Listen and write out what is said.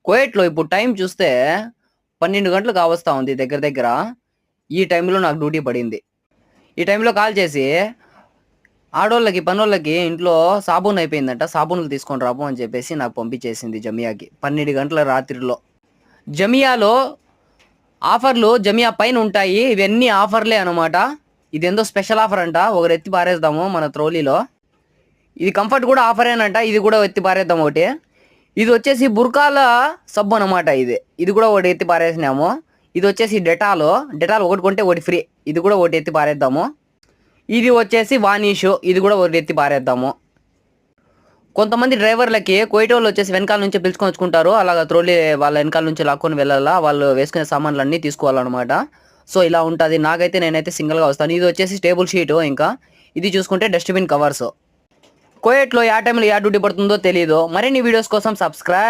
కువైట్‌లో ఇప్పుడు టైం చూస్తే 12 గంటలు కావస్తా ఉంది దగ్గర దగ్గర. ఈ టైంలో నాకు డ్యూటీ పడింది. ఈ టైంలో కాల్ చేసి ఆడోళ్ళకి, పనోళ్ళకి ఇంట్లో సాబూన్ అయిపోయిందంట. సాబూన్లు తీసుకొని రాపో అని చెప్పేసి నాకు పంపించేసింది జమియాకి. 12 గంటల రాత్రిలో. జమియాలో ఆఫర్‌లు జమియా పైన ఉంటాయి. ఇవన్నీ ఆఫర్‌లే అనమాట. ఇదేందో స్పెషల్ ఆఫర్ అంట. ఒకటి ఎత్తి పారేద్దాము మన ట్రోలీలో. ఇది కంఫర్ట్ కూడా ఆఫరేనంట. ఇది కూడా ఎత్తి పారేద్దాం ఒకటి. ఇది వచ్చేసి బుర్కాల సబ్బు అనమాట ఇది. ఇది కూడా ఒకటి ఎత్తి పారేసినాము. ఇది వచ్చేసి డెటాల్ ఒకటి కొంటే ఒకటి ఫ్రీ. ఇది కూడా ఒకటి ఎత్తి పారేద్దాము. ఇది వచ్చేసి వానిషు. ఇది కూడా ఒకటి ఎత్తి పారేద్దాము. కొంతమంది డ్రైవర్లకి కువైట్ వాళ్ళు వచ్చేసి వెనకాల నుంచి పిలుచుకొని వచ్చుకుంటారు. అలాగా ట్రోలీ వాళ్ళ వెనకాల నుంచి లాక్కొని వెళ్ళాలా. వాళ్ళు వేసుకునే సామాన్లు అన్నీ తీసుకోవాలన్నమాట. సో ఇలా ఉంటుంది. నేనైతే సింగిల్గా వస్తాను. ఇది వచ్చేసి టేబుల్ షీటు. ఇంకా ఇది చూసుకుంటే డస్ట్బిన్ కవర్స్. కువైట్లో ఏ టైంలో ఏ డ్యూటీ పడుతుందో తెలియదు. మరిన్ని వీడియోస్ కోసం సబ్స్క్రైబ్.